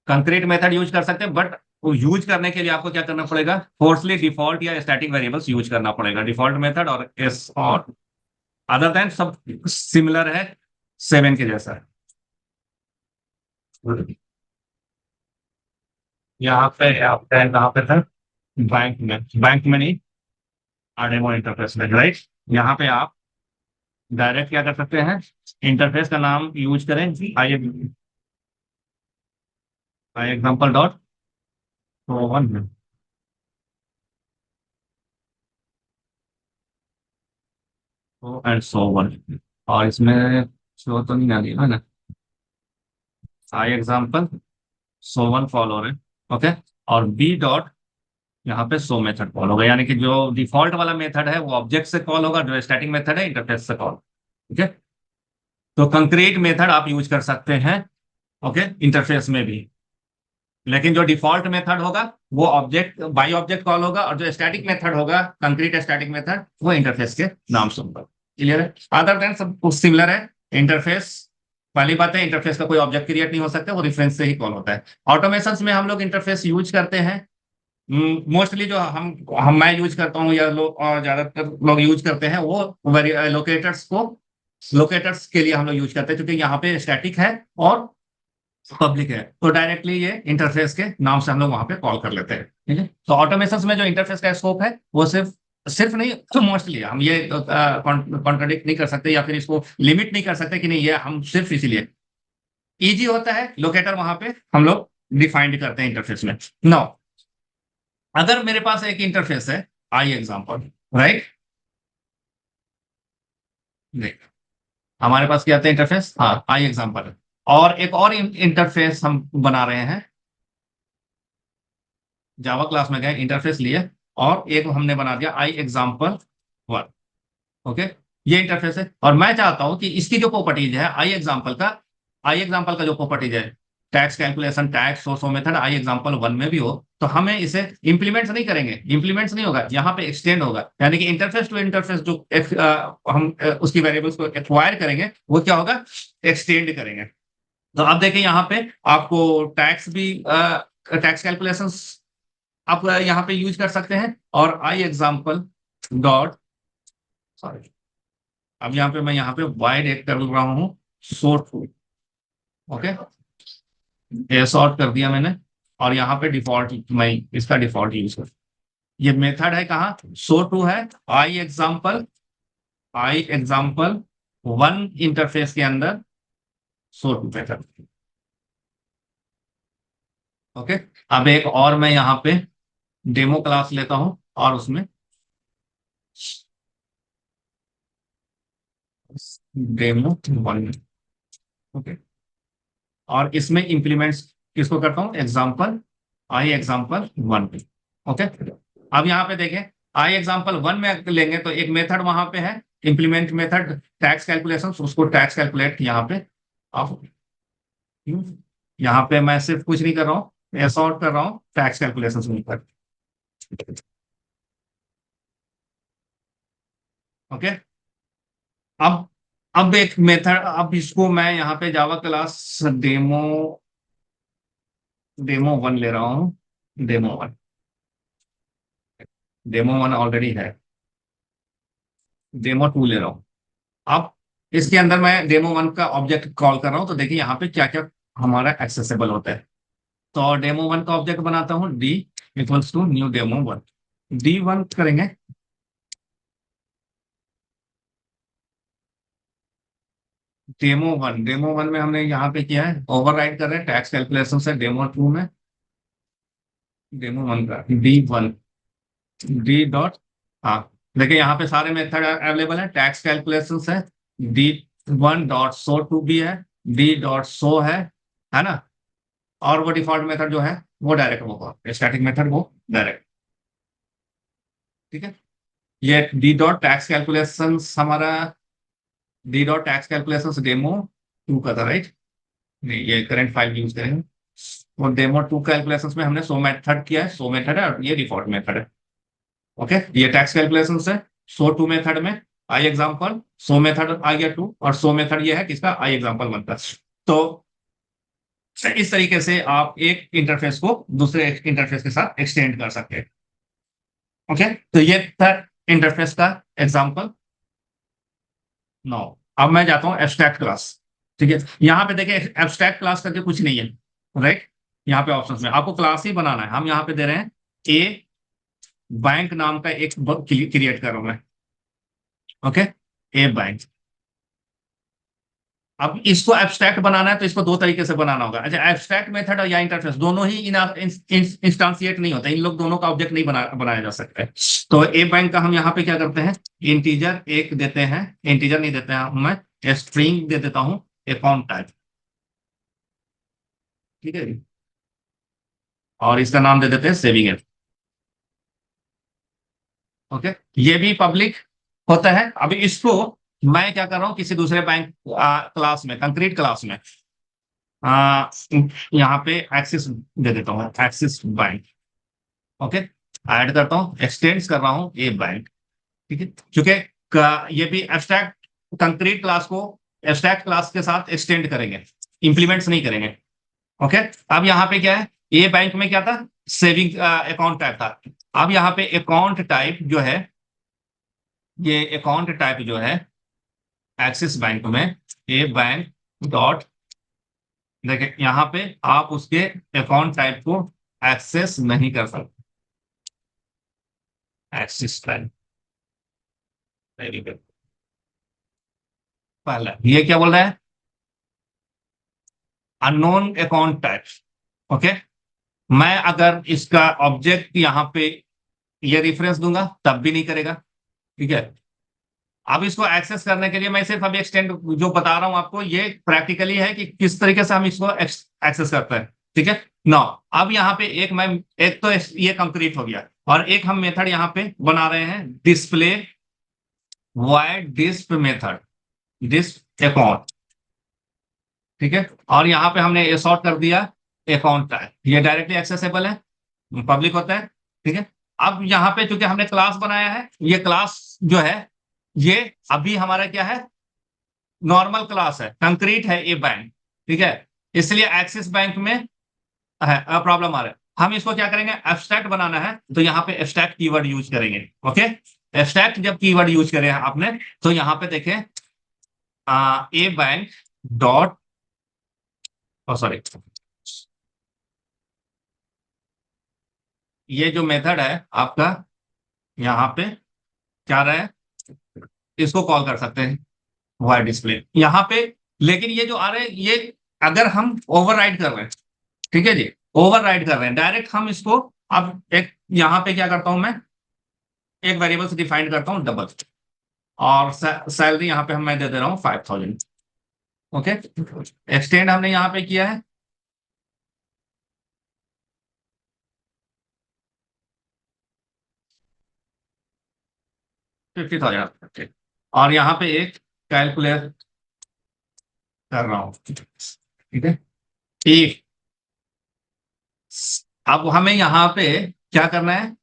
Concrete method use कर सकते हैं, बट यूज करने के लिए आपको क्या करना पड़ेगा, फोर्सली डिफॉल्ट या स्टैटिक वेरिएबल्स यूज करना पड़ेगा, डिफॉल्ट मेथड और एस और अदर देन सब सिमिलर है, 7 के जैसा है। यहाँ पे आपका कहाँ पे था, बैंक में नहीं, डेमो इंटरफेस में, राइट। यहाँ पे आप डायरेक्ट क्या कर सकते हैं, इंटरफेस का नाम यूज करें, I example dot one and so one, और इसमें शो तो नहीं आ रही है ना, I example so one follow है, ओके। और बी डॉट यहाँ पे सो मेथड कॉल होगा, यानी कि जो डिफॉल्ट वाला मेथड है वो ऑब्जेक्ट से कॉल होगा, जो स्टैटिक मेथड है इंटरफेस से कॉल, ठीक है। तो कंक्रीट मेथड आप यूज कर सकते हैं, ओके, इंटरफेस में भी, लेकिन जो डिफॉल्ट मेथड होगा वो ऑब्जेक्ट बाई ऑब्जेक्ट कॉल होगा, और जो स्टैटिक मेथड होगा कंक्रीट स्टैटिक मेथड वो इंटरफेस के नाम से होगा। क्लियर है, अदर देन सब कुछ सिमिलर है। इंटरफेस, पहली बात है इंटरफेस का कोई ऑब्जेक्ट क्रिएट नहीं हो सकता, वो रेफरेंस से ही कॉल होता है। ऑटोमेशन में हम लोग इंटरफेस यूज करते हैं, मोस्टली जो हम मैं यूज करता हूँ या लोग और ज्यादातर लोग यूज करते हैं वो लोकेटर्स को, लोकेटर्स के लिए हम लोग यूज करते हैं, क्योंकि यहाँ पे स्टैटिक है और पब्लिक है, तो डायरेक्टली ये इंटरफेस के नाम से हम लोग वहां पे कॉल कर लेते हैं, ठीक है। तो ऑटोमेशन में जो इंटरफेस का स्कोप है वो सिर्फ सिर्फ नहीं, तो मोस्टली हम ये कॉन्ट्राडिक्ट नहीं कर सकते या फिर इसको लिमिट नहीं कर सकते कि नहीं ये हम सिर्फ इसीलिए इजी होता है लोकेटर वहां पे हम लोग डिफाइंड करते हैं इंटरफेस में। नो, अगर मेरे पास एक इंटरफेस है, आई एग्जाम्पल, राइट, नहीं, हमारे पास क्या आता है इंटरफेस, हाँ आई एग्जाम्पल, और एक और इंटरफेस हम बना रहे हैं, जावा क्लास में गए इंटरफेस लिए और एक हमने बना दिया आई एग्जाम्पल वन, ओके। ये इंटरफेस है और मैं चाहता हूं कि इसकी जो प्रॉपर्टीज है आई एग्जाम्पल का जो प्रॉपर्टीज है, tax calculation, tax source method I example one में भी हो, तो हमें इसे इंप्लीमेंट्स नहीं करेंगे, इंप्लीमेंट्स नहीं होगा, यहाँ पे एक्सटेंड होगा, यानी कि इंटरफेस टू इंटरफेस जो हम उसकी वेरिएबल्स को एक्वायर करेंगे वो क्या होगा, एक्सटेंड करेंगे। तो अब देखिए यहाँ पे आपको टैक्स भी, टैक्स कैलकुलेशन आप यहाँ पे यूज कर सकते हैं, और आई एग्जाम्पल डॉट, सॉरी, अब यहाँ पे मैं यहाँ पे वाइड एक कर रहा हूँ, शॉर्ट, ओके, ये शॉर्ट कर दिया मैंने, और यहाँ पे डिफॉल्ट मैं इसका डिफॉल्ट यूज कर, ये मेथड है कहाँ, शो टू है आई एग्जाम्पल वन इंटरफेस के अंदर शो टू मेथड, ओके। अब एक और मैं यहाँ पे डेमो क्लास लेता हूँ और उसमें डेमो वन, ओके, और इसमें इंप्लीमेंट्स किसको करता हूं, एग्जाम्पल आई एग्जाम्पल वन पे, ओके। अब यहाँ पे देखें, आई एग्जाम्पल वन में लेंगे तो एक मेथड वहां पे है, इंप्लीमेंट मेथड टैक्स कैलकुलेशन, उसको टैक्स कैलकुलेट यहाँ पे आप, यहाँ पे मैं सिर्फ कुछ नहीं कर रहा हूँ, सॉर्ट कर रहा हूँ टैक्स कैलकुलेशन पर, ओके। अब अब एक मेथड, अब इसको मैं यहाँ पे Java class demo demo one ले रहा हूँ, demo one, demo one already है, डेमो टू ले रहा हूँ। अब इसके अंदर मैं डेमो वन का ऑब्जेक्ट कॉल कर रहा हूँ, तो देखिए यहाँ पे क्या क्या हमारा एक्सेसिबल होता है। तो डेमो वन का ऑब्जेक्ट बनाता हूँ, D equals to new demo one, D one करेंगे, डेमो वन में हमने यहाँ पे किया है ओवरराइड कर रहे हैं टैक्स कैलकुलेशन से डेमो टू में, डेमो वन का डी वन, डी डॉट, हाँ देखिए यहाँ पे सारे मेथड अवेलेबल है, टैक्स कैलकुलेशन है, D one dot show two भी है, डी डॉट शो है ना, और वो डिफॉल्ट मेथड जो है वो डायरेक्ट होगा, स्टैटिक मेथड वो डायरेक्ट, ठीक है। ये डी डॉट टैक्स कैलकुलेशन हमारा, D dot tax calculation demo two का था, राइट, नहीं ये करंट फाइल यूज करेंगे, वो डेमो टू कैलकुलेशन में हमने सो मेथड किया है, सो मेथड है और ये डिफॉल्ट मेथड है, ओके। ये टैक्स कैलकुलेशन है सो टू मेथड में, आई एग्जाम्पल सो मेथड आ गया 2, और सो मेथड ये है किसका, आई एग्जाम्पल 1 का। तो इस तरीके से आप एक इंटरफेस को दूसरे इंटरफेस के साथ एक्सटेंड कर सकते हैं। ओके, तो ये था इंटरफेस का एग्जाम्पल। नो, अब मैं जाता हूं एब्स्ट्रैक्ट क्लास। ठीक है, यहां पे देखिए एब्स्ट्रैक्ट क्लास करके कुछ नहीं है, राइट। यहाँ पे ऑप्शंस में आपको क्लास ही बनाना है, हम यहाँ पे दे रहे हैं ए बैंक नाम का एक क्रिएट कर रहा हूं मैं। ओके, ए बैंक। अब इसको एब्स्ट्रैक्ट बनाना है तो इसको दो तरीके से बनाना होगा। अच्छा, एब्स्ट्रैक्ट मेथड या इंटरफेस दोनों ही इंस्टांसिएट नहीं होता, इन लोग दोनों का ऑब्जेक्ट नहीं बनाया जा सकता है। तो ए बैंक का हम यहाँ पे क्या करते हैं, इंटीजर एक देते हैं, इंटीजर नहीं देते हैं, मैं स्ट्रिंग दे देता हूं अकाउंट टाइप। ठीक है जी, और इसका नाम दे देते हैं सेविंग एप। ओके, ये भी पब्लिक होता है। अभी इसको मैं क्या कर रहा हूं, किसी दूसरे बैंक क्लास में, कंक्रीट क्लास में आ, यहाँ पे एक्सिस दे देता हूँ, एक्सिस बैंक। ओके, ऐड करता हूँ, एक्सटेंड कर रहा हूँ ए बैंक। ठीक है, क्योंकि ये भी एब्स्ट्रैक्ट कंक्रीट क्लास को एब्स्ट्रैक्ट क्लास के साथ एक्सटेंड करेंगे, इंप्लीमेंट्स नहीं करेंगे। ओके, अब यहाँ पे क्या है, ए बैंक में क्या था, सेविंग अकाउंट टाइप था। अब यहाँ पे अकाउंट टाइप जो है, ये अकाउंट टाइप जो है एक्सिस बैंक में ए बैंक डॉट, देखिए यहाँ पे आप उसके अकाउंट टाइप को एक्सेस नहीं कर सकते। Axis bank, very good. पहला ये क्या बोल रहा है, अननोन अकाउंट टाइप। ओके, मैं अगर इसका ऑब्जेक्ट यहाँ पे ये रेफरेंस दूंगा तब भी नहीं करेगा। ठीक है, अब इसको एक्सेस करने के लिए मैं सिर्फ अभी एक्सटेंड जो बता रहा हूं आपको, ये प्रैक्टिकली है कि किस तरीके से हम इसको एक्सेस करते हैं। ठीक है ना, अब यहाँ पे एक तो ये कंक्रीट हो गया, और एक हम मेथड यहाँ पे बना रहे हैं, डिस्प्ले वाइड डिस्प मेथड, डिस्प अकाउंट। ठीक है, और यहाँ पे हमने ये सॉर्ट कर दिया अकाउंट टाइप, ये डायरेक्टली एक्सेसिबल है, पब्लिक होता है। ठीक है, अब यहाँ पे चूंकि हमने क्लास बनाया है, ये क्लास जो है ये अभी हमारा क्या है, नॉर्मल क्लास है, कंक्रीट है ये बैंक। ठीक है, इसलिए एक्सिस बैंक में है प्रॉब्लम आ रहा है। हम इसको क्या करेंगे, एब्स्ट्रैक्ट बनाना है तो यहाँ पे एब्स्ट्रैक्ट कीवर्ड यूज करेंगे। ओके, एब्स्ट्रैक्ट जब कीवर्ड यूज करें आपने, तो यहाँ पे देखें ए बैंक डॉट, सॉरी, ये जो मेथड है आपका, यहाँ पे क्या रहा है, इसको कॉल कर सकते हैं वाई डिस्प्ले यहाँ पे। लेकिन ये जो आ रहे हैं, ये अगर हम ओवरराइड कर रहे हैं, ठीक है जी, ओवरराइड कर रहे हैं डायरेक्ट, हम इसको अब एक यहाँ पे क्या करता हूं मैं, एक वेरिएबल से डिफाइन करता हूं डबल, और सैलरी यहाँ पे हम मैं दे दे रहा हूँ 5000। ओके, एक्सटेंड हमने यहाँ पे किया है, 50,000। और यहाँ पे एक कैलकुलेट कर रहा हूँ। ठीक है, एक, अब हमें यहाँ पे क्या करना है,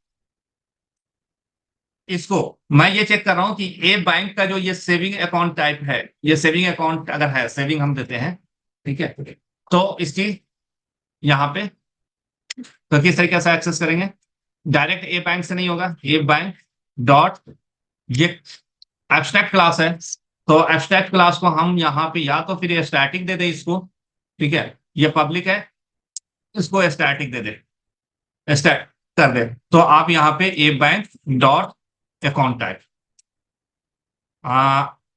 इसको मैं ये चेक कर रहा हूं कि ए बैंक का जो ये सेविंग अकाउंट टाइप है, ये सेविंग अकाउंट अगर है, सेविंग हम देते हैं। ठीक है, तो इसकी यहाँ पे तो किस तरीके से एक्सेस करेंगे, डायरेक्ट ए बैंक से नहीं होगा, ए बैंक डॉट, ये एब्स्ट्रैक्ट क्लास है, तो एब्स्ट्रैक्ट क्लास को हम यहाँ पे या तो फिर स्टैटिक दे दे इसको। ठीक है, ये पब्लिक है, इसको स्टैटिक दे दे, स्टैट कर दे, तो आप यहाँ पे a bank dot account type,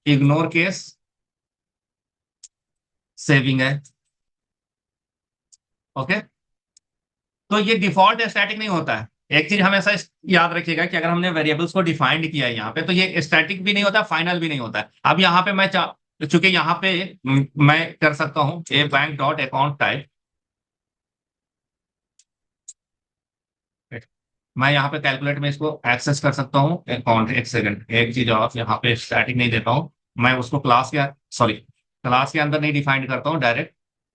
ignore case, saving है। ओके, तो ये डिफॉल्ट स्टैटिक नहीं होता है। एक चीज हमेशा याद रखिएगा कि अगर हमने वेरिएबल्स को डिफाइंड किया है यहाँ पे, तो ये स्टैटिक भी नहीं होता, फाइनल भी नहीं होता है। अब यहाँ पे मैं चूंकि यहाँ पे मैं कर सकता हूँ ए बैंक डॉट अकाउंट टाइप, मैं यहाँ पे कैलकुलेट में इसको एक्सेस कर सकता हूँ अकाउंट। एक सेकंड, एक चीज और, यहाँ पे स्टैटिक नहीं देता हूँ मैं उसको, क्लास के, सॉरी, क्लास के अंदर नहीं डिफाइंड करता हूँ, डायरेक्ट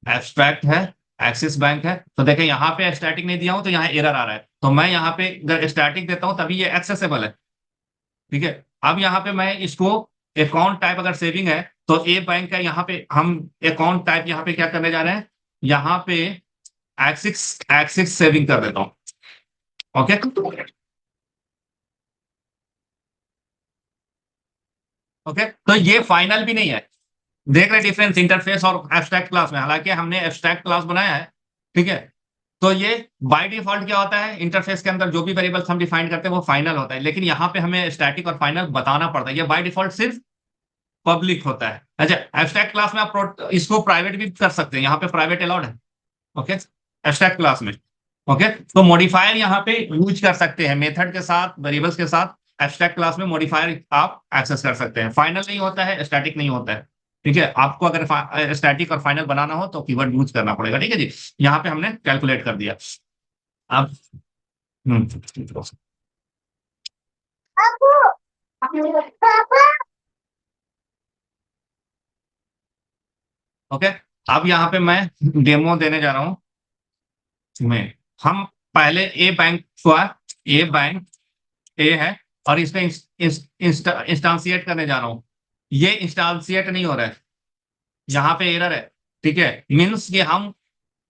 एब्स्ट्रैक्ट है, एक्सिस बैंक है। तो देखें यहाँ पे स्टैटिक नहीं दिया हूं तो यहाँ एरर आ रहा है, तो मैं यहाँ पे अगर स्टैटिक देता हूं तभी ये एक्सेसिबल है। ठीक है, अब यहाँ पे मैं इसको अकाउंट टाइप अगर सेविंग है तो ए बैंक का यहाँ पे हम अकाउंट टाइप यहाँ पे क्या करने जा रहे हैं, यहाँ पे एक्सिस एक्सिस सेविंग कर देता हूँ। ओके, ओके, तो ये फाइनल भी नहीं है। देख रहे डिफरेंस इंटरफेस और एब्स्ट्रैक्ट क्लास में, हालांकि हमने एब्स्ट्रैक्ट क्लास बनाया है, ठीक है। तो ये बाय डिफॉल्ट क्या होता है, इंटरफेस के अंदर जो भी वेरिएबल्स हम डिफाइन करते हैं वो फाइनल होता है, लेकिन यहाँ पे हमें स्टैटिक और फाइनल बताना पड़ता है। ये बाय डिफॉल्ट सिर्फ पब्लिक होता है। अच्छा, एब्स्ट्रैक्ट क्लास में आप इसको प्राइवेट भी कर सकते हैं, यहाँ पे प्राइवेट अलाउड है। ओके, एब्स्ट्रैक्ट क्लास में। ओके, तो मॉडिफायर यहाँ पे यूज कर सकते हैं मेथड के साथ, वेरिएबल्स के साथ। एब्स्ट्रैक्ट क्लास में मॉडिफायर आप एक्सेस कर सकते हैं। फाइनल नहीं होता है, स्टैटिक नहीं होता है, ठीक है। आपको अगर स्टैटिक और फाइनल बनाना हो तो कीवर्ड यूज करना पड़ेगा, ठीक है जी। यहाँ पे हमने कैलकुलेट कर दिया। अब ओके, अब यहाँ पे मैं डेमो देने जा रहा हूँ मैं। हम पहले ए बैंक हुआ, ए बैंक ए है, और इसमें इंस्टांसिएट करने जा रहा हूँ। ये इंस्टांसिएट नहीं हो रहा है, यहाँ पे एरर है, ठीक है। मीन्स कि हम,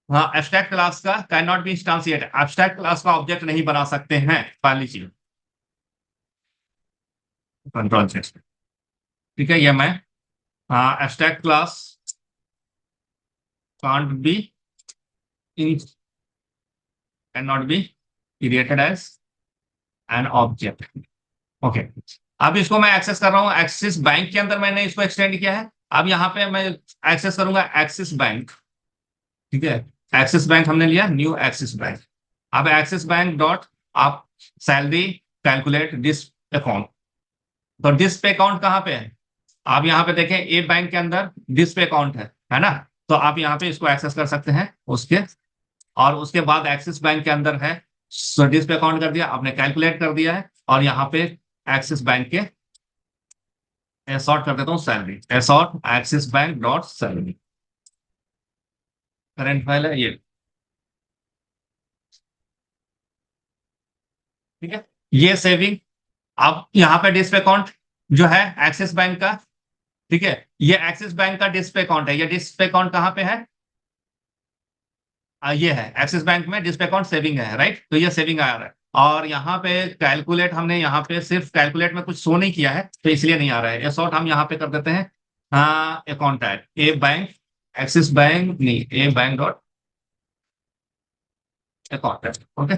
हाँ, एब्स्ट्रैक्ट क्लास का can not be instantiate, abstract class का ऑब्जेक्ट नहीं बना सकते हैं, पहली चीज। कंट्रोल से, ठीक है, ये मैं, हाँ, abstract class can't be in, can not be created as an object. Okay, अब इसको मैं एक्सेस कर रहा हूँ एक्सिस बैंक के अंदर, मैंने इसको एक्सटेंड किया है। अब यहाँ पे मैं एक्सेस करूंगा एक्सिस बैंक, ठीक है। एक्सिस बैंक हमने लिया, न्यू एक्सिस बैंक। अब एक्सिस बैंक डॉट, आप सैलरी कैलकुलेट डिस अकाउंट। तो डिस पे अकाउंट कहाँ पे है, आप यहाँ पे देखें ए बैंक के अंदर डिस पे अकाउंट है ना। तो आप यहाँ पे इसको एक्सेस कर सकते हैं उसके, और उसके बाद एक्सिस बैंक के अंदर है, डिस पे अकाउंट कर दिया आपने, कैलकुलेट कर दिया है। और यहाँ पे एक्सिस बैंक के एसॉर्ट कर देता हूँ salary, assort Axis bank dot salary, current file है ये, ठीक है। ये सेविंग, अब यहाँ पे डिस्प्ले अकाउंट जो है एक्सिस बैंक का, ठीक है, ये एक्सिस बैंक का डिस्प्ले अकाउंट है। ये डिस्प्ले अकाउंट कहाँ पे है, ये है एक्सिस बैंक में डिस्प्ले अकाउंट सेविंग है, राइट। तो ये सेविंग आ रहा है। और यहाँ पे कैलकुलेट, हमने यहाँ पे सिर्फ कैलकुलेट में कुछ शो नहीं किया है तो इसलिए नहीं आ रहा है। एसॉर्ट हम यहाँ पे कर देते हैं, हाँ, account type a bank, Axis bank नहीं, a bank dot account type. Okay,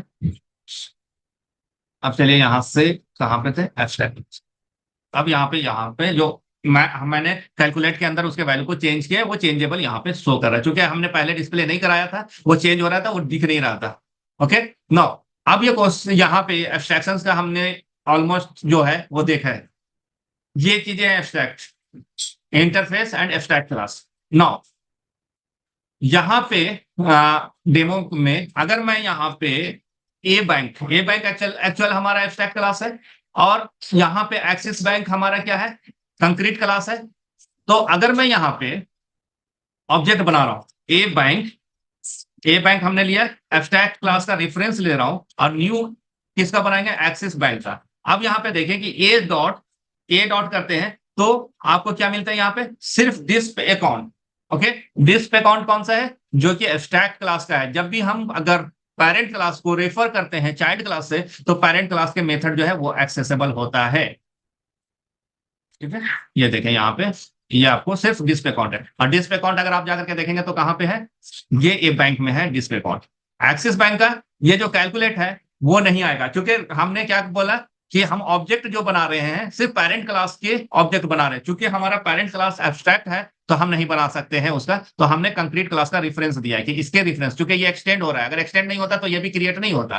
अब चलिए यहाँ से कहाँ पे थे, एब्स्ट्रैक्ट। अब यहाँ पे जो मैंने कैलकुलेट के अंदर उसके वैल्यू को चेंज किया है, वो चेंजेबल यहाँ पे शो कर रहा है। चूंकि हमने पहले डिस्प्ले नहीं कराया था, वो चेंज हो रहा था, वो दिख नहीं रहा था। ओके, नो, अब ये क्वेश्चन यहाँ पे एब्स्ट्रैक्शंस का हमने ऑलमोस्ट जो है वो देखा है। ये चीजें abstract interface and abstract class. No, यहाँ पे डेमो में अगर मैं यहाँ पे ए बैंक एक्चुअल एक्चुअल हमारा एब्स्ट्रैक्ट क्लास है, और यहाँ पे एक्सिस बैंक हमारा क्या है, कंक्रीट क्लास है। तो अगर मैं यहाँ पे ऑब्जेक्ट बना रहा हूँ ए बैंक हमने लिया, एब्स्ट्रैक्ट क्लास का रेफरेंस ले रहा हूं, और न्यू किसका बनाएंगे, एक्सिस बैंक का। अब यहाँ पे देखें कि ए डॉट करते हैं तो आपको क्या मिलता है, यहाँ पे सिर्फ दिस पे अकाउंट। ओके, दिस पे अकाउंट कौन सा है, जो कि एब्स्ट्रैक्ट क्लास का है। जब भी हम अगर पेरेंट क्लास को रेफर करते हैं चाइल्ड क्लास से, तो पेरेंट क्लास के मेथड जो है वो एक्सेसिबल होता है, ठीक है। ये देखें यहाँ पे, ये आपको सिर्फ डिस्प्ले अकाउंट है। और डिस्प्ले अकाउंट अगर आप जाकर के देखेंगे तो कहाँ पे है, ये ए बैंक में है डिस्प्ले अकाउंट। एक्सिस बैंक का ये जो कैलकुलेट है वो नहीं आएगा, क्योंकि हमने क्या बोला कि हम ऑब्जेक्ट जो बना रहे हैं सिर्फ पेरेंट क्लास के ऑब्जेक्ट बना रहे हैं। चूंकि हमारा पेरेंट क्लास एब्स्ट्रैक्ट है तो हम नहीं बना सकते हैं उसका, तो हमने कंक्रीट क्लास का रेफरेंस दिया है कि इसके रेफरेंस, क्योंकि ये एक्सटेंड हो रहा है, अगर एक्सटेंड नहीं होता तो ये भी क्रिएट नहीं होता,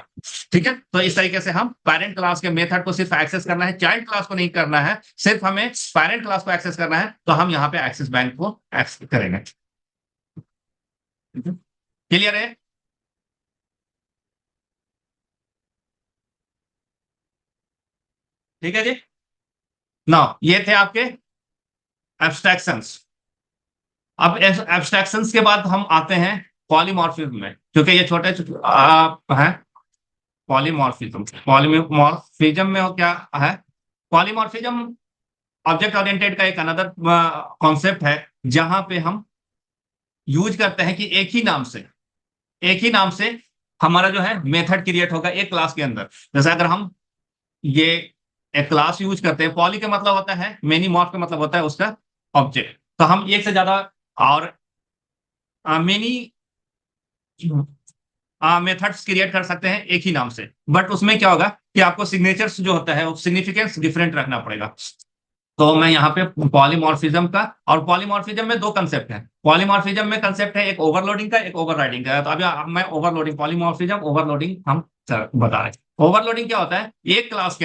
ठीक है। तो इस तरीके से हम पेरेंट क्लास के मेथड को सिर्फ एक्सेस करना है, चाइल्ड क्लास को नहीं करना है, सिर्फ हमें पेरेंट क्लास को एक्सेस करना है। तो हम यहाँ पे एक्सिस बैंक को एक्सेस करेंगे, क्लियर है। ठीक है जी, ना ये थे आपके एब्स्ट्रैक्शंस। अब एब्स्ट्रैक्शंस के बाद हम आते हैं पॉलीमॉर्फिज्म में, क्योंकि ये छोटे हैं। पॉलीमॉर्फिज्म में वो क्या है, पॉलीमॉर्फिज्म ऑब्जेक्ट ओरिएंटेड का एक अनदर कॉन्सेप्ट है, जहां पे हम यूज करते हैं कि एक ही नाम से हमारा जो है मेथड क्रिएट होगा एक क्लास के अंदर। जैसे अगर हम ये एक क्लास यूज करते हैं, पॉली का मतलब होता है मेनी, मॉर्फ का मतलब होता है उसका ऑब्जेक्ट, तो हम एक से ज्यादा और मेनी मेथड्स क्रिएट कर सकते हैं एक ही नाम से। बट उसमें क्या होगा कि आपको सिग्नेचर्स जो होता है वो सिग्निफिकेंस डिफरेंट रखना पड़ेगा। तो मैं यहाँ पे पॉलीमॉर्फिज्म का, और पॉलीमॉर्फिज्म में दो कंसेप्ट है। पॉलीमॉर्फिज्म में कंसेप्ट है एक ओवरलोडिंग का, एक ओवरराइडिंग का। तो अभी मैं ओवरलोडिंग, पॉलीमॉर्फिज्म ओवरलोडिंग हम बता रहे हैं। ओवरलोडिंग क्या होता है, एक क्लास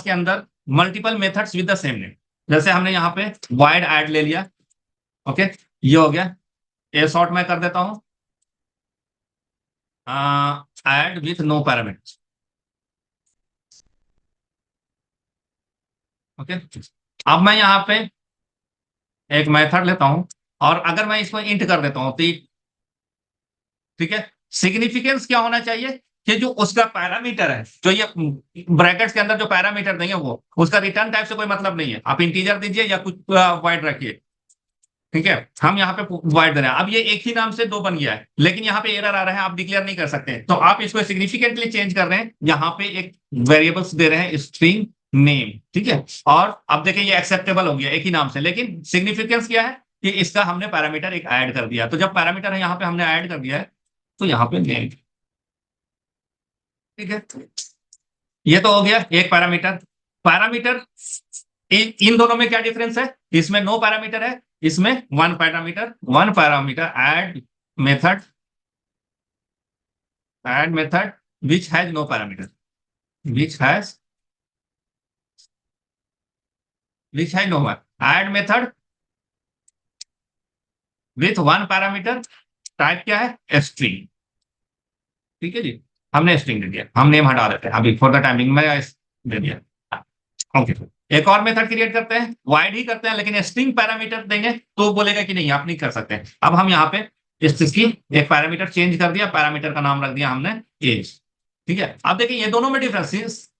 के अंदर multiple methods with the same name. जैसे हमने यहाँ पे वाइड ऐड ले लिया, ओके, ये हो गया। ए शॉर्ट मैं कर देता हूँ add with no parameters, okay. अब मैं यहाँ पे एक मेथड लेता हूं और अगर मैं इसको इंट कर देता हूं तो ठीक है, सिग्निफिकेंस क्या होना चाहिए कि जो उसका पैरामीटर है, जो ये ब्रैकेट्स के अंदर जो पैरामीटर देंगे वो उसका रिटर्न टाइप से कोई मतलब नहीं है। आप इंटीजर दीजिए या कुछ वाइड रखिए, ठीक है। हम यहाँ पे वाइड दे रहे हैं। अब ये एक ही नाम से दो बन गया है, लेकिन यहाँ पे एरर आ रहा है, आप डिक्लेयर नहीं कर सकते। तो आप इसको सिग्निफिकेंटली चेंज कर रहे हैं, यहाँ पे एक वेरिएबल्स दे रहे हैं स्ट्रिंग नेम, ठीक है। और अब देखिए ये एक्सेप्टेबल हो गया एक ही नाम से, लेकिन सिग्निफिकेंस क्या है कि इसका हमने पैरामीटर एक ऐड कर दिया। तो जब पैरामीटर है यहाँ पे हमने ऐड कर दिया है, तो यहाँ पे नेम, ठीक है। ये तो हो गया एक पैरामीटर। पैरामीटर इन दोनों में क्या डिफरेंस है, इसमें नो पैरामीटर है, इसमें one parameter method add method which has no parameter, which has no add method with one parameter, type क्या है स्ट्रिंग, ठीक है जी। हमने स्ट्रिंग दे दिया, हम नेम हटा देते हैं अभी फॉर द टाइमिंग में दे दिया, ओके। एक और मेथड क्रिएट करते हैं, वाइड ही करते हैं, लेकिन स्ट्रिंग पैरामीटर देंगे तो बोलेगा कि नहीं आप नहीं कर सकते। अब हम यहाँ पे इसकी एक पैरामीटर चेंज कर दिया, पैरामीटर का नाम रख दिया हमने एज, ठीक है। अब देखिए ये दोनों में डिफरेंस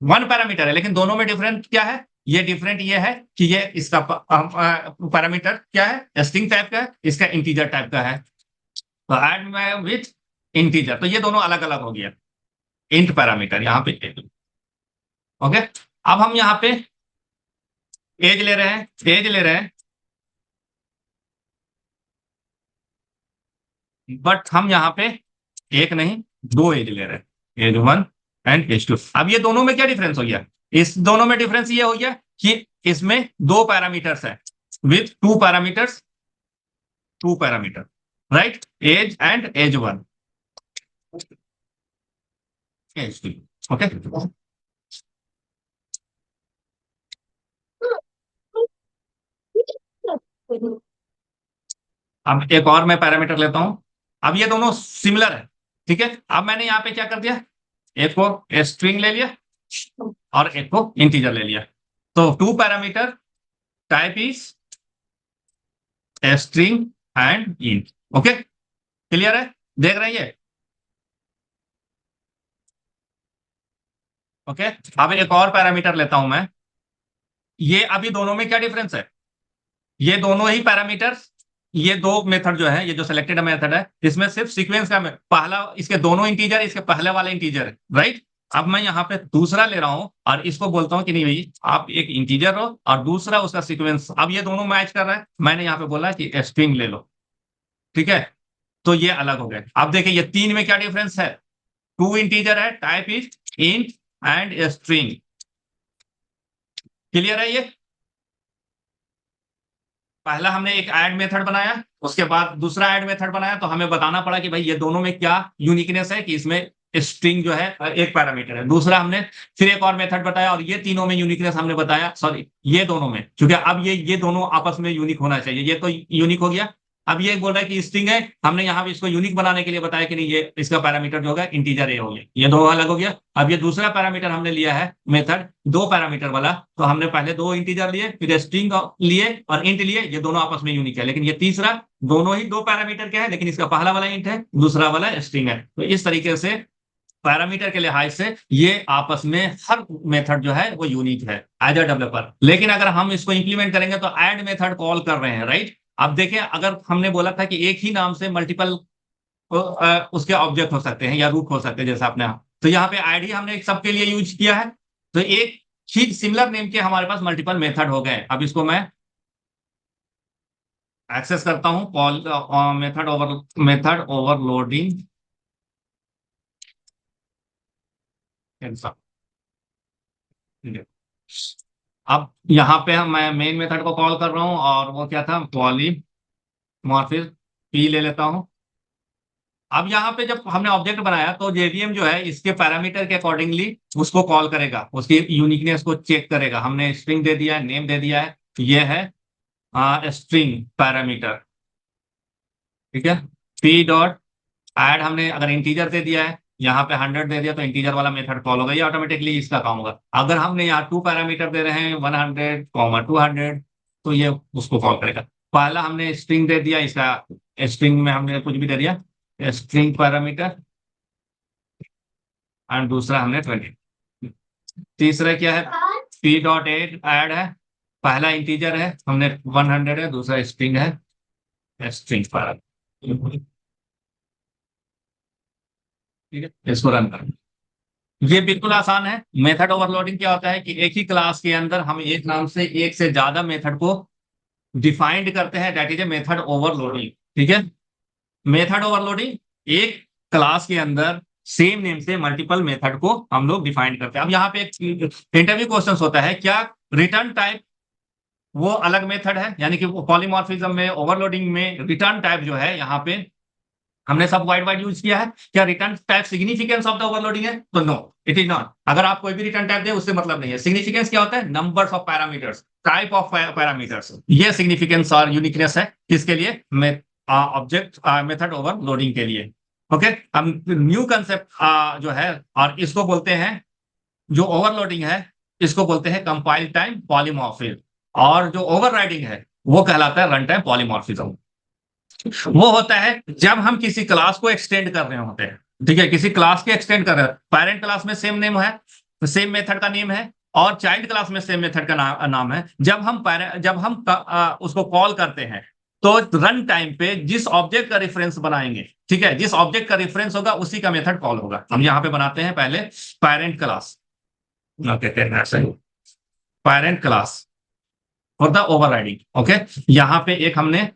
वन पैरामीटर है, लेकिन दोनों में डिफरेंट क्या है, ये डिफरेंट ये है कि ये इसका पैरामीटर क्या है, स्ट्रिंग टाइप का है, इसका इंटीजर टाइप का है। तो ऐड विथ इंटीजर, तो ये दोनों अलग अलग हो गया, इंट पैरामीटर यहाँ पे, ओके। अब हम यहाँ पे एज ले रहे हैं, बट हम यहाँ पे एक नहीं दो एज ले रहे हैं, as one and as two. अब ये दोनों में क्या डिफरेंस हो गया, इस दोनों में डिफरेंस ये हो गया कि इसमें दो पैरामीटर्स है with two parameter, right, as and as one, as two, okay. अब एक और मैं पैरामीटर लेता हूं। अब ये दोनों सिमिलर है, ठीक है। अब मैंने यहाँ पे क्या कर दिया, एक को स्ट्रिंग ले लिया और एक को इंटीजर ले लिया। तो two parameter, type is string and int, okay, clear है, देख रहे हैं ये, ओके। अब एक और पैरामीटर लेता हूं मैं, ये अभी दोनों में क्या डिफरेंस है, ये दोनों ही पैरामीटर्स, ये दो मेथड जो है, ये जो सिलेक्टेड मेथड है, इसमें सिर्फ सीक्वेंस का पहला, इसके दोनों इंटीजर, इसके पहले वाला इंटीजर है, राइट। अब मैं यहाँ पे दूसरा ले रहा हूं और इसको बोलता हूं कि नहीं भाई आप एक इंटीजर लो और दूसरा उसका सीक्वेंस। अब ये दोनों मैच कर रहा है, मैंने यहाँ पे बोला कि स्ट्रिंग ले लो, ठीक है। तो ये अलग हो गए। अब देखिए ये तीन में क्या डिफरेंस है, टू इंटीजर है, type is int and string, clear है ये। पहला हमने एक ऐड मेथड बनाया, उसके बाद दूसरा ऐड मेथड बनाया, तो हमें बताना पड़ा कि भाई ये दोनों में क्या यूनिकनेस है, कि इसमें स्ट्रिंग जो है एक पैरामीटर है। दूसरा हमने फिर एक और मेथड बताया और ये तीनों में यूनिकनेस हमने बताया, सॉरी ये दोनों में, क्योंकि अब ये दोनों आपस में यूनिक होना चाहिए, ये तो यूनिक हो गया। अब ये बोल रहा है कि स्ट्रिंग है, हमने यहाँ भी इसको यूनिक बनाने के लिए बताया कि नहीं ये इसका पैरामीटर जो होगा इंटीजर ए हो गया, ये दो अलग हो गया। अब ये दूसरा पैरामीटर हमने लिया है मेथड दो पैरामीटर वाला, तो हमने पहले दो इंटीजर लिए, फिर स्ट्रिंग लिए और इंट लिए, ये दोनों आपस में यूनिक है। लेकिन ये तीसरा दोनों ही दो पैरामीटर के है, लेकिन इसका पहला वाला इंट है, दूसरा वाला स्ट्रिंग है। तो इस तरीके से पैरामीटर के लिहाज से ये आपस में हर मेथड जो है वो यूनिक है एज अ डेवलपर। लेकिन अगर हम इसको इंप्लीमेंट करेंगे तो ऐड मेथड कॉल कर रहे हैं, राइट। अब देखिए, अगर हमने बोला था कि एक ही नाम से मल्टीपल उसके ऑब्जेक्ट हो सकते हैं या रूट हो सकते हैं, जैसे आपने, तो यहाँ पे ऐड ही हमने सबके लिए यूज किया है। तो एक ही सिमिलर नेम के हमारे पास मल्टीपल मेथड हो गए। अब इसको मैं एक्सेस करता हूं, मेथड ओवरलोडिंग। अब यहाँ पे मैं मेन मेथड को कॉल कर रहा हूँ और वो क्या था, पॉलीमॉर्फिज्म पी ले लेता हूँ। अब यहाँ पे जब हमने ऑब्जेक्ट बनाया तो जेवीएम जो है इसके पैरामीटर के अकॉर्डिंगली उसको कॉल करेगा, उसकी यूनिकनेस को चेक करेगा। हमने स्ट्रिंग दे दिया है, नेम दे दिया है, ये है स्ट्रिंग पैरामीटर, ठीक है। पी डॉट ऐड हमने अगर इंटीजर दे दिया है, यहाँ पे 100 दे दिया तो इंटीजर वाला मेथड कॉल होगा, ये ऑटोमेटिकली इसका काम होगा। अगर हमने यहाँ 2 पैरामीटर दे रहे हैं 100, 200, तो ये उसको कॉल करेगा। पहला हमने स्ट्रिंग दे दिया, इसका स्ट्रिंग में हमने कुछ भी दे दिया, स्ट्रिंग पैरामीटर, एंड दूसरा हमने 20। तीसरा क्या है, पी डॉट एड ऐड है, पहला इंटीजर है, हमने 100 है, दूसरा स्ट्रिंग है, स्ट्रिंग पैरामीटर, ठीक है। इसको रन करें। ये बिल्कुल आसान है। मेथड ओवरलोडिंग क्या होता है कि एक ही क्लास के अंदर हम एक नाम से एक से ज्यादा मेथड को डिफाइंड करते हैं, that is a method overloading, ठीक है। मेथड ओवरलोडिंग, एक क्लास के अंदर सेम नेम से मल्टीपल मेथड को हम लोग डिफाइन करते हैं। अब यहाँ पे एक इंटरव्यू क्वेश्चन होता है, क्या रिटर्न टाइप वो अलग मेथड है, यानी कि पॉलीमॉर्फिज्म में, ओवरलोडिंग में रिटर्न टाइप जो है, यहाँ पे हमने सब वाइड वाइड यूज किया है, क्या return type significance of the overloading है? तो नो, इट इज नॉट। अगर आप कोई भी रिटर्न टाइप दे उससे मतलब नहीं है। सिग्निफिकेंस क्या होता है? Numbers of parameters, type of parameters, ये सिग्निफिकेंस और यूनिकनेस है किसके लिए? ऑब्जेक्ट मेथड ओवरलोडिंग के लिए। ओके, अब न्यू कंसेप्ट जो है, और इसको बोलते हैं, जो ओवरलोडिंग है इसको बोलते हैं कंपाइल टाइम पॉलीमॉर्फिज्म, और जो ओवरराइडिंग है वो कहलाता है रन टाइम पॉलीमॉर्फिज्म। वो होता है जब हम किसी क्लास को एक्सटेंड कर रहे होते हैं, ठीक है, किसी क्लास के एक्सटेंड कर रहे हैं। पेरेंट क्लास में सेम नेम है, सेम मेथड का नेम है, और चाइल्ड क्लास में सेम मेथड का नाम है। जब हम उसको कॉल करते हैं तो रन टाइम पे जिस ऑब्जेक्ट का रेफरेंस बनाएंगे, ठीक है, जिस ऑब्जेक्ट का रेफरेंस होगा उसी का मेथड कॉल होगा। हम यहाँ पे बनाते हैं पहले parent class, parent class for the overriding. Okay, यहाँ पे एक हमने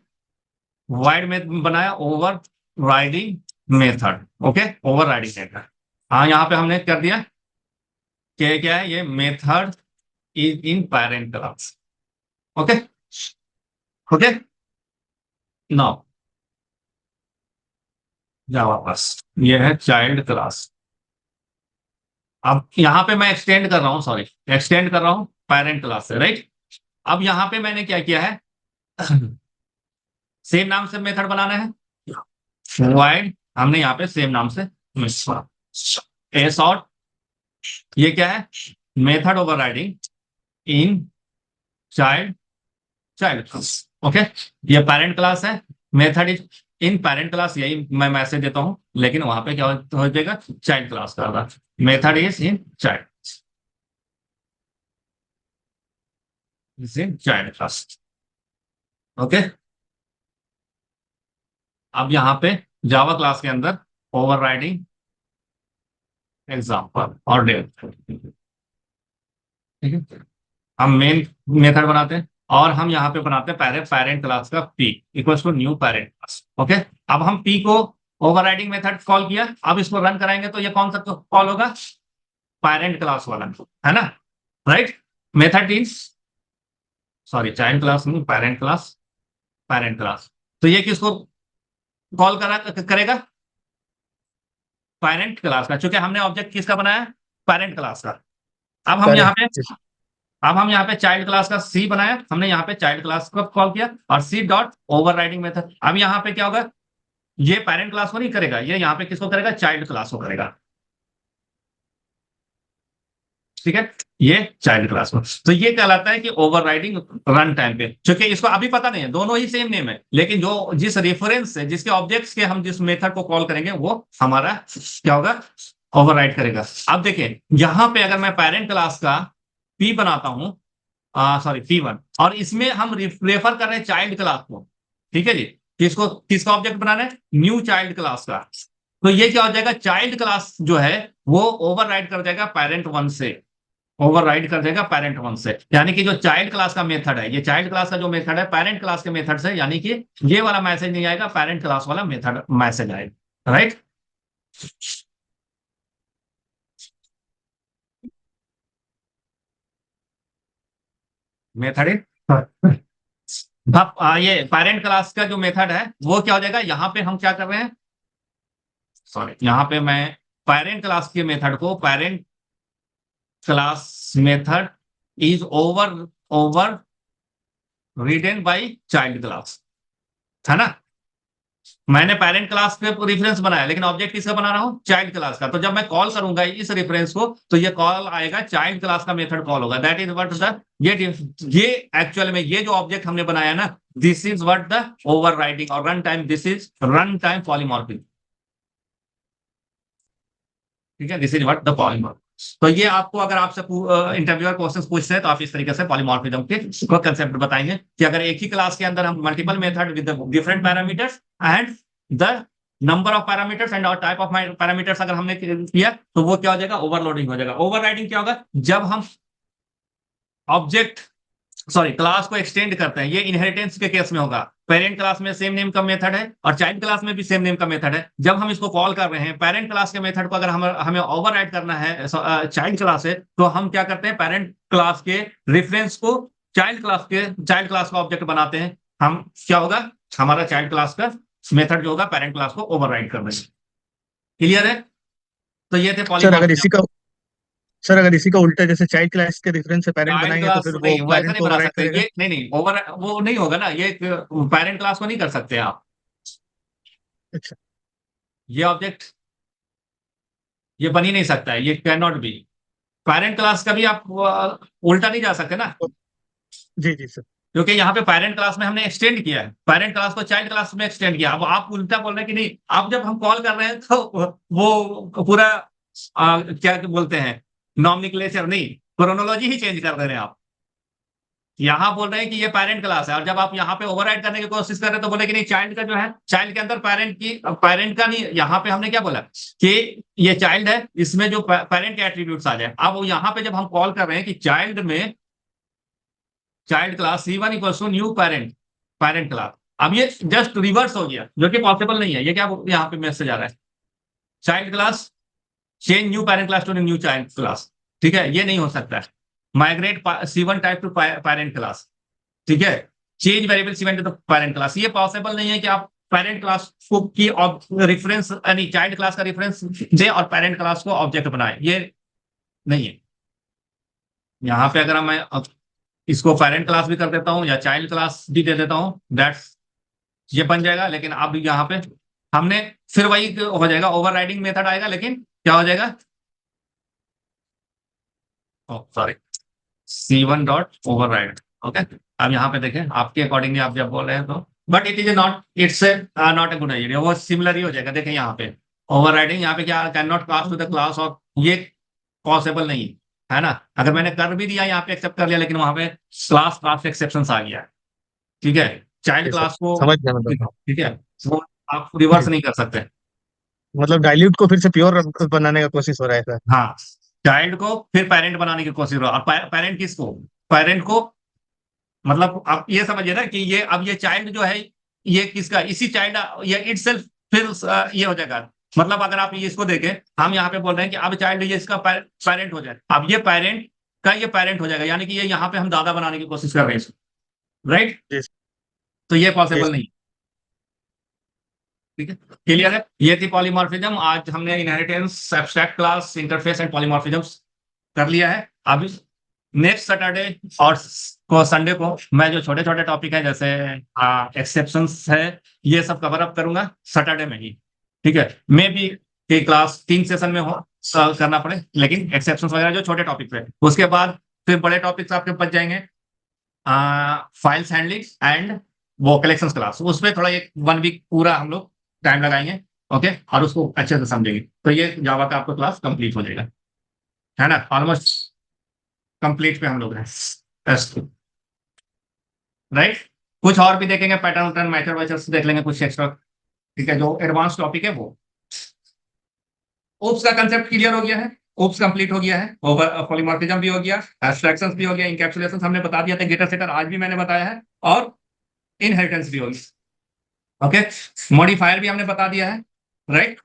वाइड में बनाया over riding method. Okay, over riding method, हाँ, यहाँ पे हमने कर दिया कि क्या है, ये method is in parent class. Okay, okay, now जाओ वापस, ये है चाइल्ड क्लास। अब यहाँ पे मैं एक्सटेंड कर रहा हूँ, सॉरी, एक्सटेंड कर रहा हूँ पेरेंट क्लास से, राइट। अब यहाँ पे मैंने क्या किया है, सेम नाम से मेथड बनाना है, वाइड, हमने यहाँ पे सेम नाम से ए शॉर्ट, ये क्या है, method overriding in child child class. Okay, ये पेरेंट क्लास है, method is in parent class, यही मैं मैसेज देता हूं, लेकिन वहां पे क्या हो जाएगा, चाइल्ड क्लास का होगा, method is in child class. Okay, अब यहाँ पे जावा क्लास के अंदर ओवरराइडिंग एग्जाम्पल और डेट, ठीक है। हम मेन मेथड बनाते हैं और हम यहाँ पे बनाते हैं पेरेंट क्लास का P equals to new parent class. Okay, अब हम पी को ओवरराइडिंग मेथड कॉल किया, अब इसको रन कराएंगे तो ये कौन सा कॉल होगा, पेरेंट क्लास वाला, है ना, right. Method is, sorry, child class नहीं, पेरेंट क्लास, पेरेंट क्लास। तो ये किसको कॉल करेगा, पेरेंट क्लास का, क्योंकि हमने ऑब्जेक्ट किसका बनाया, पेरेंट क्लास का। अब हम यहाँ पे करेक्ट। अब हम यहाँ पे चाइल्ड क्लास का सी बनाया, हमने यहाँ पे चाइल्ड क्लास को कॉल किया और सी डॉट ओवरराइडिंग मेथड। अब यहाँ पे क्या होगा, ये पेरेंट क्लास को नहीं करेगा, ये यहाँ पे किसको करेगा, चाइल्ड क्लास को करेगा, ठीक है, ये चाइल्ड क्लास को। तो ये कहलाता है कि ओवरराइडिंग रन टाइम पे, क्योंकि इसको अभी पता नहीं है, दोनों ही सेम नेम है, लेकिन जो जिस रेफरेंस से, जिसके ऑब्जेक्ट्स के हम जिस मेथड को कॉल करेंगे वो हमारा क्या होगा, ओवरराइड करेगा। अब देखिए यहां पे अगर मैं पेरेंट क्लास का पी बनाता हूं, सॉरी P1, और इसमें हम रेफर कर रहे हैं चाइल्ड क्लास को, ठीक है जी, किसको, किसका ऑब्जेक्ट बनाना है, न्यू चाइल्ड क्लास का। तो ये क्या हो जाएगा, चाइल्ड क्लास जो है वो ओवरराइड कर जाएगा पेरेंट वन से, ओवरराइड कर देगा पेरेंट वन से, यानी कि जो चाइल्ड क्लास का मेथड है, ये चाइल्ड क्लास का जो मेथड है पेरेंट क्लास के मेथड से, यानी कि ये वाला मैसेज नहीं आएगा, पेरेंट क्लास वाला मेथड मैसेज आएगा, राइट। मेथड अब ये पेरेंट क्लास का जो मेथड है वो क्या हो जाएगा, यहां पे हम क्या कर रहे हैं, सॉरी यहां पे मैं पेरेंट क्लास के मेथड को, parent class method is over overridden by child class, है ना। मैंने पेरेंट क्लास पे रेफरेंस बनाया, लेकिन ऑब्जेक्ट किसका बना रहा हूं, चाइल्ड क्लास का। तो जब मैं कॉल करूंगा इस रेफरेंस को, तो ये कॉल आएगा, चाइल्ड क्लास का मेथड कॉल होगा, दैट इज व्हाट द, ये एक्चुअल में ये जो ऑब्जेक्ट हमने बनाया ना, this is what the overriding और run time, this is run time polymorphism, ठीक है, this is what the polymorphism. तो ये आपको अगर आपसे इंटरव्यूअर क्वेश्चन पूछते हैं तो आप इस तरीके से पॉलीमॉर्फिज्म के कंसेप्ट बताएंगे कि अगर एक ही क्लास के अंदर हम multiple method with different parameters and the number of parameters and और टाइप ऑफ पैरामीटर्स अगर हमने किया, तो वो क्या हो जाएगा, ओवरलोडिंग हो जाएगा। ओवरराइडिंग क्या होगा, जब हम ऑब्जेक्ट, सॉरी क्लास को एक्सटेंड करते हैं, ये इनहेरिटेंस के केस में होगा। पेरेंट क्लास में सेम नेम का मेथड है और चाइल्ड क्लास में भी सेम नेम का मेथड है। जब हम इसको कॉल कर रहे हैं पेरेंट क्लास के मेथड को, अगर हमें ओवरराइड करना है चाइल्ड क्लास से, तो हम क्या करते हैं, पेरेंट क्लास के रेफरेंस को चाइल्ड क्लास का ऑब्जेक्ट बनाते हैं। हम क्या होगा, हमारा चाइल्ड क्लास का मेथड जो होगा पेरेंट क्लास को ओवरराइड कर देगा। क्लियर है। तो ये थे सर अगर पॉलीमॉर्फिज्म। इसी का सर अगर इसी का उल्टा, जैसे चाइल्ड क्लास के रेफरेंस से पेरेंट चाइल्ड बनाएंगे तो क्लास फिर वो नहीं, वो ऐसा पेरेंट नहीं को बना ओवरराइड सकते, करेगा? ये नहीं नहीं ओवर, वो नहीं होगा ना, ये पेरेंट क्लास को नहीं कर सकते आप। अच्छा। ये ऑब्जेक्ट ये बन ही नहीं सकता है, ये can not B. Parent class का भी आप उल्टा नहीं जा सकते ना, तो, जी जी सर। क्योंकि यहाँ पे पेरेंट क्लास में हमने एक्सटेंड किया है, पेरेंट क्लास को चाइल्ड क्लास में एक्सटेंड किया। अब आप उल्टा बोल रहे हैं कि नहीं, आप जब हम कॉल कर रहे हैं तो वो पूरा क्या बोलते हैं, नॉमेनक्लेचर नहीं, क्रोनोलॉजी ही चेंज कर दे रहे हैं आप। यहाँ बोल रहे हैं कि ये पेरेंट क्लास है, और जब आप यहाँ पे ओवरराइड करने की कोशिश कर रहे हैं तो बोले कि नहीं, चाइल्ड का जो है, चाइल्ड के अंदर पेरेंट का नहीं, यहाँ पे हमने क्या बोला कि ये चाइल्ड है, इसमें जो पेरेंट के एट्रीब्यूट्स आ जाए। अब यहाँ पे जब हम कॉल कर रहे हैं कि चाइल्ड में child class C1 equals to new parent, parent class, अब ये जस्ट रिवर्स हो गया, जो कि पॉसिबल नहीं है। ये क्या यहाँ पे मैसेज आ रहा है, child class change new parent class to new child class, ठीक है, ये नहीं हो सकता है। Migrate C1 type to parent class, ठीक है, change variable C1 to parent class, ये पॉसिबल नहीं है कि आप पेरेंट क्लास को की रेफरेंस यानी चाइल्ड क्लास का रेफरेंस दे और पेरेंट क्लास को ऑब्जेक्ट बनाए, ये नहीं है। यहाँ पे अगर मैं इसको पेरेंट क्लास भी कर देता हूँ या चाइल्ड क्लास भी दे देता हूँ, दैट्स ये बन जाएगा। लेकिन अब यहाँ पे हमने फिर वही हो जाएगा, ओवरराइडिंग मेथड आएगा, लेकिन क्या हो जाएगा, sorry C1 dot override, okay. अब यहाँ पे देखें आपके अकॉर्डिंगली आप जब बोल रहे हैं तो, but it is not, it's not a good idea, वो सिमिलर ही हो जाएगा। देखें यहाँ पे ओवरराइडिंग, यहाँ पे क्या, can not pass to the class of, ये पॉसिबल नहीं है ना। अगर मैंने कर भी दिया यहाँ पे एक्सेप्ट कर लिया, लेकिन वहां पे क्लास एक्सेप्शन आ गया, ठीक है, चाइल्ड जी सर, क्लास को, समझ गया मतलब। ठीक है, वो आप रिवर्स जी, नहीं कर सकते। मतलब डाइल्यूट को फिर से प्योर बनाने का कोशिश हो रहा है सर। हाँ, चाइल्ड को फिर पेरेंट बनाने की कोशिश करो, और पेरेंट किसको, पेरेंट को, मतलब आप ये समझिए ना कि ये, अब ये चाइल्ड जो है ये किसका, इसी चाइल्ड, ये इट सेल्फ फिर ये हो जाएगा। मतलब अगर आप इसको देखें, हम यहाँ पे बोल रहे हैं कि अब चाइल्ड ये इसका पेरेंट हो जाए, अब ये पेरेंट का ये पेरेंट हो जाएगा, यानी कि ये यहाँ पे हम दादा बनाने की कोशिश कर रहे हैं, राइट। जी। तो ये जी पॉसिबल सर। नहीं, ठीक है, क्लियर है। ये थी पॉलीमॉर्फिज्म। आज हमने inheritance, abstract class, interface and polymorphisms कर लिया है। अभी नेक्स्ट सैटरडे और को संडे को मैं जो छोटे छोटे टॉपिक है, जैसे एक्सेप्शंस है, ये सब कवर अप करूंगा सैटरडे में ही, ठीक है। मे बी कि क्लास 3 सेशन में हो करना पड़े, लेकिन एक्सेप्शंस वगैरह जो छोटे टॉपिक पे, उसके बाद फिर बड़े टॉपिक्स आपके बच जाएंगे, फाइल्स हैंडलिंग एंड वो कलेक्शंस क्लास, उसमें थोड़ा एक 1 वीक पूरा हम लोग टाइम लगाएंगे। ओके, और उसको अच्छे से समझेंगे तो ये जावा का आपका क्लास कंप्लीट हो जाएगा, है ना। ऑलमोस्ट कंप्लीट पे हम लोग हैं, राइट। कुछ और भी देखेंगे, पैटर्न वैटर्न मैचर वैचर देख लेंगे कुछ एक्स्ट्रा, ठीक है, जो एडवांस टॉपिक है वो। ओप्स का कंसेप्ट क्लियर हो गया है, ओप्स कंप्लीट हो गया है, ओवर पॉलीमॉर्फिज्म भी हो गया, एब्स्ट्रैक्शंस भी हो गया, इनकैप्सुलेशन हमने बता दिया था, गेटर सेटर आज भी मैंने बताया है, और इनहेरिटेंस भी होगी। ओके, मॉडिफायर भी हमने बता दिया है, राइट।